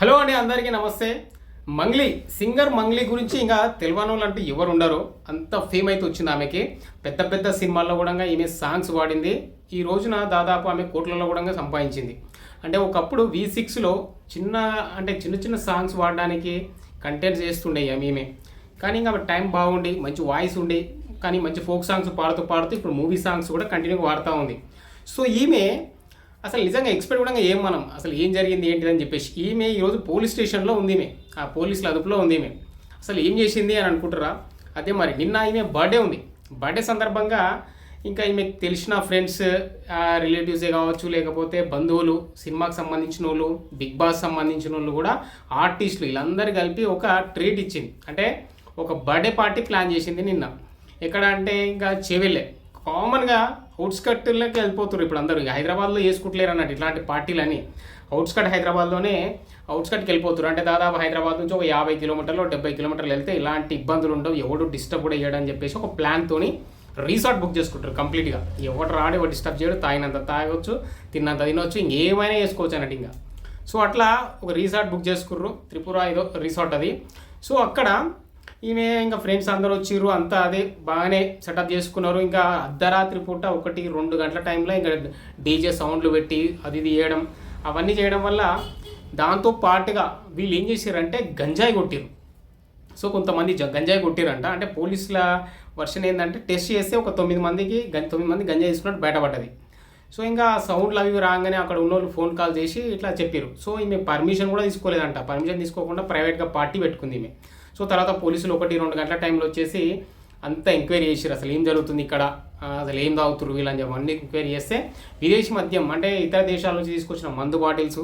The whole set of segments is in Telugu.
హలో అండి, అందరికీ నమస్తే. మంగ్లీ సింగర్ మంగ్లీ గురించి ఇంకా తెలియని వాళ్ళు అంటే ఎవరు ఉండరు. అంత ఫేమ్ అయితే వచ్చింది ఆమెకి. పెద్ద పెద్ద సినిమాల్లో కూడా ఈమె సాంగ్స్ పాడింది. ఈ రోజున దాదాపు ఆమె కోట్లలో కూడా సంపాదించింది. అంటే ఒకప్పుడు V6లో చిన్న చిన్న సాంగ్స్ పాడడానికి కంటెంట్స్ చేస్తుండే ఈమె. కానీ ఇంకా టైం బాగుండి మంచి వాయిస్ ఉండి కానీ మంచి ఫోక్ సాంగ్స్ పాడుతూ ఇప్పుడు మూవీ సాంగ్స్ కూడా కంటిన్యూగా వాడుతూ ఉంది. సో ఈమె అసలు నిజంగా ఎక్స్పెక్ట్ కూడా మనం అసలు ఏం జరిగింది ఏంటిదని చెప్పేసి ఈమె ఈరోజు పోలీస్ స్టేషన్లో ఉంది. ఈమె ఆ పోలీసుల అదుపులో ఉంది. ఈమె అసలు ఏం చేసింది అని అనుకుంటారా? అదే మరి నిన్న ఈమె బర్త్డే ఉంది. బర్త్డే సందర్భంగా ఇంకా ఈమె తెలిసిన ఫ్రెండ్స్ రిలేటివ్సే కావచ్చు, లేకపోతే బంధువులు, సినిమాకి సంబంధించిన వాళ్ళు, బిగ్ బాస్ సంబంధించిన వాళ్ళు కూడా ఆర్టిస్టులు వీళ్ళందరూ కలిపి ఒక ట్రీట్ ఇచ్చింది. అంటే ఒక బర్త్డే పార్టీ ప్లాన్ చేసింది నిన్న. ఎక్కడ అంటే ఇంకా చెవెళ్ళే కామన్గా అవుట్స్కట్లోకి వెళ్ళిపోతారు ఇప్పుడు అందరూ. హైదరాబాద్లో చేసుకుంటలేరు అన్నట్టు ఇట్లాంటి పార్టీలని. హైదరాబాద్లోనే అవుట్స్కట్కి వెళ్ళిపోతారు. అంటే దాదాపు హైదరాబాద్ నుంచి ఒక 50 కిలోమీటర్లు 70 కిలోమీటర్లు వెళ్తే ఇలాంటి ఇబ్బందులు ఉండవు, ఎవడు డిస్టర్బ్ కూడా చేయడని చెప్పేసి ఒక ప్లాన్తోని రిసార్ట్ బుక్ చేసుకుంటారు కంప్లీట్గా. ఎవరు రాడు, ఎవరు డిస్టర్బ్ చేయడు, తాగినంత తాగొచ్చు, తిన్నంత తినొచ్చు, ఇంకేమైనా చేసుకోవచ్చు అన్నట్టు ఇంకా. సో అట్లా ఒక రిసార్ట్ బుక్ చేసుకుర్రు. త్రిపుర ఏదో రిసార్ట్ అది. సో అక్కడ ఈమె ఇంకా ఫ్రెండ్స్ అందరూ వచ్చిర్రు. అంతా అదే బాగానే సెటప్ చేసుకున్నారు. ఇంకా అర్ధరాత్రి పూట 1-2 గంటల టైంలో ఇంకా డీజే సౌండ్లు పెట్టి అది చేయడం అవన్నీ చేయడం వల్ల దాంతో పాటుగా వీళ్ళు ఏం చేశారంటే గంజాయి కొట్టిరు. సో కొంతమంది గంజాయి కొట్టిరంట. అంటే పోలీసుల వర్షన్ ఏంటంటే టెస్ట్ చేస్తే ఒక 9 మంది గంజాయి తీసుకున్నట్టు బయటపడ్డది. సో ఇంకా సౌండ్లు అవి రాగానే అక్కడ ఉన్న వాళ్ళు ఫోన్ కాల్ చేసి ఇట్లా చెప్పారు. సో ఈమె పర్మిషన్ కూడా తీసుకోలేదంట. పర్మిషన్ తీసుకోకుండా ప్రైవేట్గా పార్టీ పెట్టుకుంది ఈమె. సో తర్వాత పోలీసులు 1-2 గంటల టైంలో వచ్చేసి అంతా ఎంక్వైరీ చేసారు. అసలు ఏం జరుగుతుంది ఇక్కడ, అసలు ఏం తాగుతున్నారు వీళ్ళని చెప్పి అన్ని ఎంక్వైరీ చేస్తే విదేశీ మద్యం అంటే ఇతర దేశాల నుంచి తీసుకొచ్చిన మందు బాటిల్స్,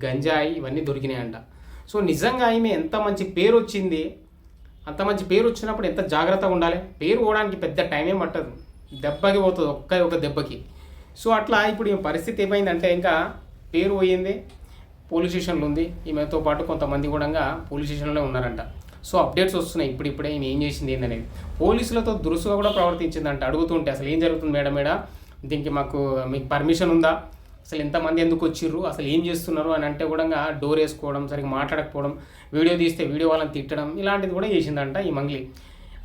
గంజాయి ఇవన్నీ దొరికినాయంట. సో నిజంగా ఈమె ఎంత మంచి పేరు వచ్చింది. అంత మంచి పేరు వచ్చినప్పుడు ఎంత జాగ్రత్తగా ఉండాలి. పేరు పోవడానికి పెద్ద టైం ఏం పట్టదు, దెబ్బకి పోతుంది ఒక దెబ్బకి. సో అట్లా ఇప్పుడు ఈమె పరిస్థితి ఏమైందంటే ఇంకా పేరు పోయింది, పోలీస్ స్టేషన్లో ఉంది. ఈమెతో పాటు కొంతమంది కూడా పోలీస్ స్టేషన్లో ఉన్నారంట. సో అప్డేట్స్ వస్తున్నాయి ఇప్పుడిప్పుడే ఈమె ఏం చేసింది ఏందనేది. పోలీసులతో దురుసుగా కూడా ప్రవర్తించిందంట. అడుగుతుంటే అసలు ఏం జరుగుతుంది మేడం, దీనికి మీకు పర్మిషన్ ఉందా, అసలు ఎంతమంది ఎందుకు వచ్చిర్రు, అసలు ఏం చేస్తున్నారు అని అంటే కూడా డోర్ వేసుకోవడం, సరిగ్గా మాట్లాడకపోవడం, వీడియో తీస్తే వీడియో వాళ్ళని తిట్టడం ఇలాంటిది కూడా చేసిందంట ఈ మంగ్లీ.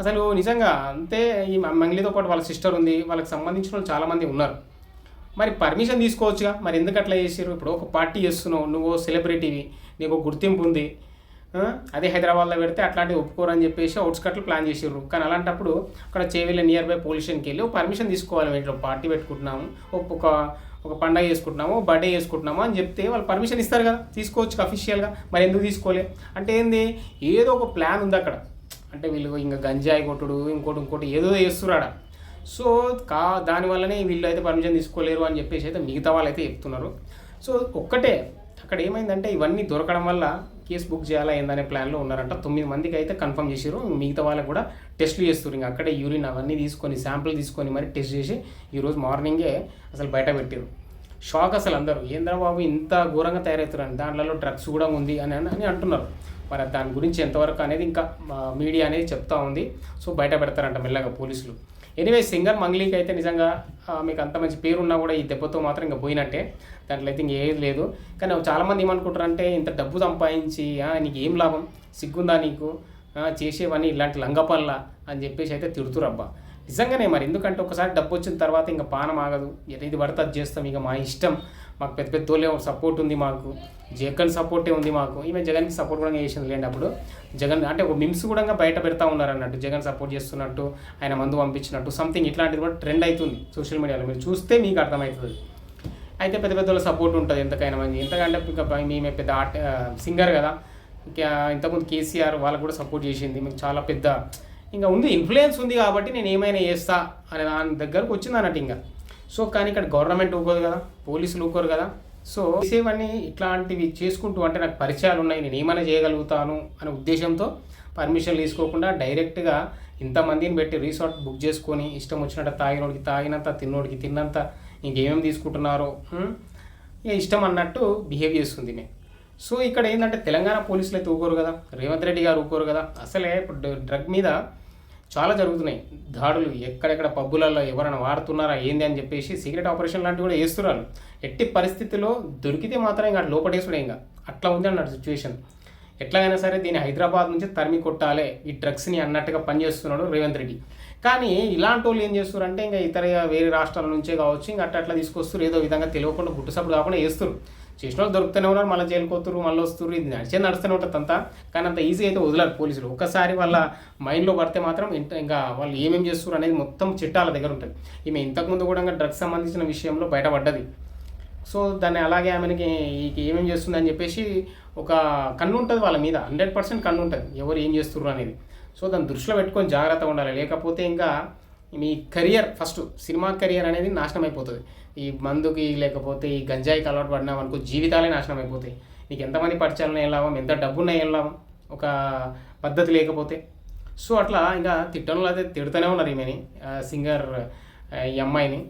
అసలు నిజంగా అంతే. ఈ మంగ్లీతో పాటు వాళ్ళ సిస్టర్ ఉంది, వాళ్ళకి సంబంధించిన వాళ్ళు చాలామంది ఉన్నారు. మరి పర్మిషన్ తీసుకోవచ్చుగా, మరి ఎందుకు అట్లా చేసారు? ఇప్పుడు ఒక పార్టీ చేస్తున్నావు, నువ్వు సెలబ్రిటీవి, నీకు గుర్తింపు ఉంది. అదే హైదరాబాద్లో పెడితే అట్లాంటివి ఒప్పుకోరని చెప్పేసి అవుట్స్కట్లు ప్లాన్ చేసారు. కానీ అలాంటప్పుడు అక్కడ చేవెళ్ళి నియర్ బై పోలీస్ స్టేషన్కి వెళ్ళి పర్మిషన్ తీసుకోవాలి. ఇంట్లో పార్టీ పెట్టుకుంటున్నాము, ఒక పండగ చేసుకుంటున్నాము, బర్త్డే చేసుకుంటున్నాము అని చెప్తే వాళ్ళు పర్మిషన్ ఇస్తారు కదా, తీసుకోవచ్చు అఫీషియల్గా. మరి ఎందుకు తీసుకోలే అంటే ఏంది, ఏదో ఒక ప్లాన్ ఉంది అక్కడ. అంటే వీళ్ళు ఇంకా గంజాయి కొట్టుడు ఇంకోటి ఏదో చేస్తున్నారు. సో దానివల్లనే వీళ్ళు అయితే పర్మిషన్ తీసుకోలేరు అని చెప్పేసి అయితే మిగతా వాళ్ళు అయితే చెప్తున్నారు. సో ఒక్కటే అక్కడ ఏమైందంటే ఇవన్నీ దొరకడం వల్ల కేసు బుక్ చేయాలా ఏందనే ప్లాన్లో ఉన్నారంట. 9 మందికి అయితే కన్ఫర్మ్ చేసారు. మిగతా వాళ్ళకి కూడా టెస్టులు చేస్తారు. ఇంకా అక్కడే యూరిన్ అవన్నీ తీసుకొని శాంపుల్ తీసుకొని మరి టెస్ట్ చేసి ఈరోజు మార్నింగే అసలు బయట పెట్టారు. షాక్ అసలు అందరూ, ఏంద్రా బాబు ఇంత ఘోరంగా తయారవుతారని, దాంట్లో డ్రగ్స్ కూడా ఉంది అని అంటున్నారు. మరి దాని గురించి ఎంతవరకు అనేది ఇంకా మీడియా అనేది చెప్తా ఉంది. సో బయట పెడతారంట మెల్లగా పోలీసులు. ఎనీవే సింగర్ మంగ్లీకి అయితే నిజంగా మీకు అంత మంచి పేరున్నా కూడా ఈ దెబ్బతో మాత్రం ఇంకా పోయినట్టే. దాంట్లో అయితే ఇంకేది లేదు. కానీ చాలామంది ఏమనుకుంటారంటే ఇంత డబ్బు సంపాదించి నీకు ఏం లాభం, సిగ్గుందా నీకు, చేసేవన్నీ ఇలాంటి లంగపల్ల అని చెప్పేసి అయితే తిడుతురబ్బా. నిజంగానే మరి, ఎందుకంటే ఒకసారి డబ్బు వచ్చిన తర్వాత ఇంకా పానం ఆగదు. ఏది పడితే అది చేస్తాం, ఇక మా ఇష్టం. మాకు పెద్ద తోలే సపోర్ట్ ఉంది, మాకు జగన్ సపోర్టే ఉంది మాకు. ఈమె జగన్కి సపోర్ట్ కూడా చేసింది లేండి. అప్పుడు జగన్ అంటే ఒక మిమ్స్ కూడా బయట పెడతా ఉన్నారు అన్నట్టు, జగన్ సపోర్ట్ చేస్తున్నట్టు, ఆయన మందు పంపించినట్టు సంథింగ్ ఇట్లాంటిది కూడా ట్రెండ్ అవుతుంది సోషల్ మీడియాలో. మీరు చూస్తే మీకు అర్థమవుతుంది. అయితే పెద్ద సపోర్ట్ ఉంటుంది ఎంతకైనా మంది. ఎంతకంటే ఇంకా ఈమె పెద్ద సింగర్ కదా, ఇంకా ఇంతకుముందు కేసీఆర్ వాళ్ళకు కూడా సపోర్ట్ చేసింది. మీకు చాలా పెద్ద ఇంకా ఉంది, ఇన్ఫ్లుయెన్స్ ఉంది కాబట్టి నేను ఏమైనా చేస్తా అనే దాని దగ్గరకు వచ్చింది అన్నట్టు ఇంకా. సో కానీ ఇక్కడ గవర్నమెంట్ ఊకోదు కదా, పోలీసులు ఊకోరు కదా. సో చేసేవన్నీ ఇట్లాంటివి చేసుకుంటూ అంటే నాకు పరిచయాలు ఉన్నాయి, నేను ఏమైనా చేయగలుగుతాను అనే ఉద్దేశంతో పర్మిషన్ తీసుకోకుండా డైరెక్ట్గా ఇంతమందిని పెట్టి రిసార్ట్ బుక్ చేసుకొని ఇష్టం వచ్చినట్టు తాగినోడికి తాగినంత, తిన్నోడికి తిన్నంత, ఇంకేమేమి తీసుకుంటున్నారో ఇష్టం అన్నట్టు బిహేవ్ చేస్తుంది మేము. సో ఇక్కడ ఏంటంటే తెలంగాణ పోలీసులు అయితే ఊకోరు కదా, రేవంత్ రెడ్డి గారు ఊకోరు కదా. అసలే ఇప్పుడు డ్రగ్ మీద చాలా జరుగుతున్నాయి దాడులు. ఎక్కడెక్కడ పబ్బులలో ఎవరైనా వాడుతున్నారా ఏంది అని చెప్పేసి సీక్రెట్ ఆపరేషన్ లాంటివి కూడా చేస్తున్నారు. ఎట్టి పరిస్థితుల్లో దొరికితే మాత్రం ఇంకా లోపటేసుడే, ఇంకా అట్లా ఉంది అన్నాడు సిచ్యువేషన్. ఎట్లాగైనా సరే దీన్ని హైదరాబాద్ నుంచి తరిమి కొట్టాలి ఈ డ్రగ్స్ని అన్నట్టుగా పనిచేస్తున్నాడు రేవంత్ రెడ్డి. కానీ ఇలాంటి వాళ్ళు ఏం చేస్తారు అంటే ఇంకా ఇతర వేరే రాష్ట్రాల నుంచే కావచ్చు, ఇంకా అట్లా తీసుకొస్తారు, ఏదో విధంగా తెలియకుండా గుట్టుసప్పుడు కాకుండా వేస్తారు. చేసిన వాళ్ళు దొరుకుతూనే ఉన్నారు, మళ్ళీ జైలుకోతురు, మళ్ళీ వస్తారు, ఇది నడుస్తూనే ఉంటుంది అంతా. కానీ అంత ఈజీ అయితే వదలరు పోలీసులు. ఒకసారి వాళ్ళ మైండ్లో పడితే మాత్రం ఇంకా వాళ్ళు ఏమేమి చేస్తారు అనేది మొత్తం చిట్టాల దగ్గర ఉంటుంది. ఈమె ఇంతకుముందు కూడా డ్రగ్స్ సంబంధించిన విషయంలో బయటపడ్డది. సో దాన్ని అలాగే ఆమెకి ఏమేమి చేస్తుందని చెప్పేసి ఒక కన్ను ఉంటుంది వాళ్ళ మీద, 100% కన్ను ఉంటుంది ఎవరు ఏం చేస్తుర్రు అనేది. సో దాన్ని దృష్టిలో పెట్టుకొని జాగ్రత్తగా ఉండాలి, లేకపోతే ఇంకా మీ కెరియర్ ఫస్ట్ సినిమా కెరియర్ అనేది నాశనం అయిపోతుంది. ఈ మందుకి లేకపోతే ఈ గంజాయికి అలవాటు పడినాం అనుకో జీవితాలే నాశనం అయిపోతాయి. నీకు ఎంతమంది పరిచయాలను ఏం లాభం, ఎంత డబ్బున్నా ఏం లాభం ఒక పద్ధతి లేకపోతే. సో అట్లా ఇంకా తిట్టడంలో అయితే తిడుతూనే ఉన్నారు ఈమెని, సింగర్ ఈ అమ్మాయిని.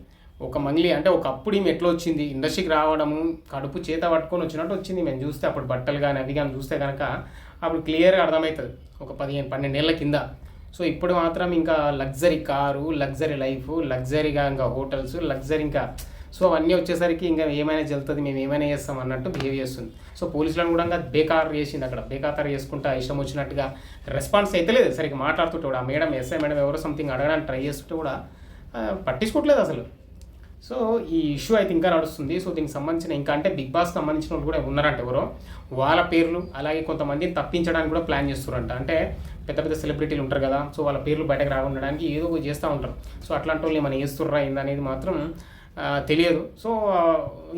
ఒక మంగ్లీ అంటే ఒకప్పుడు ఈమె ఎట్లా వచ్చింది ఇండస్ట్రీకి రావడము, కడుపు చేత పట్టుకొని వచ్చినట్టు వచ్చింది. మేము చూస్తే అప్పుడు బట్టలు కానీ అవి కానీ చూస్తే కనుక అప్పుడు క్లియర్గా అర్థమవుతుంది ఒక 15-12 ఏళ్ళ కింద. సో ఇప్పుడు మాత్రం ఇంకా లగ్జరీ కారు, లగ్జరీ లైఫ్, లగ్జరీగా ఇంకా హోటల్స్, లగ్జరీ ఇంకా సో అవన్నీ వచ్చేసరికి ఇంకా ఏమైనా జరుగుతుంది, మేము ఏమైనా చేస్తాం అన్నట్టు బిహేవ్ చేస్తుంది. సో పోలీసులను కూడా బేకార్ చేసింది, అక్కడ బేఖాతరు చేసుకుంటా ఇష్టం వచ్చినట్టుగా రెస్పాన్స్ అయితే లేదు. సరిగ్గా మాట్లాడుతుంటే కూడా ఆ మేడం ఎస్ఐ మేడం ఎవరో సంథింగ్ అడగడానికి ట్రై చేస్తుంటే కూడా పట్టించుకోవట్లేదు అసలు. సో ఈ ఇష్యూ అయితే ఇంకా నడుస్తుంది. సో దీనికి సంబంధించిన ఇంకా అంటే బిగ్ బాస్ సంబంధించిన వాళ్ళు కూడా ఉన్నారంట ఎవరో, వాళ్ళ పేర్లు అలాగే కొంతమందిని తప్పించడానికి కూడా ప్లాన్ చేస్తున్నారంట. అంటే పెద్ద పెద్ద సెలబ్రిటీలు ఉంటారు కదా, సో వాళ్ళ పేర్లు బయటకు రాకుండడానికి ఏదో చేస్తూ ఉంటారు. సో అట్లాంటి వాళ్ళు ఏమైనా చేస్తుర్రా ఏందనేది మాత్రం తెలియదు. సో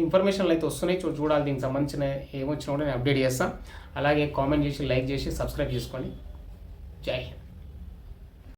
ఇన్ఫర్మేషన్లు అయితే వస్తున్నాయి, చూడాలి. దీనికి సంబంధించిన ఏమొచ్చినా కూడా నేను అప్డేట్ చేస్తాను. అలాగే కామెంట్ చేసి, లైక్ చేసి, సబ్స్క్రైబ్ చేసుకోండి. జై హింద్.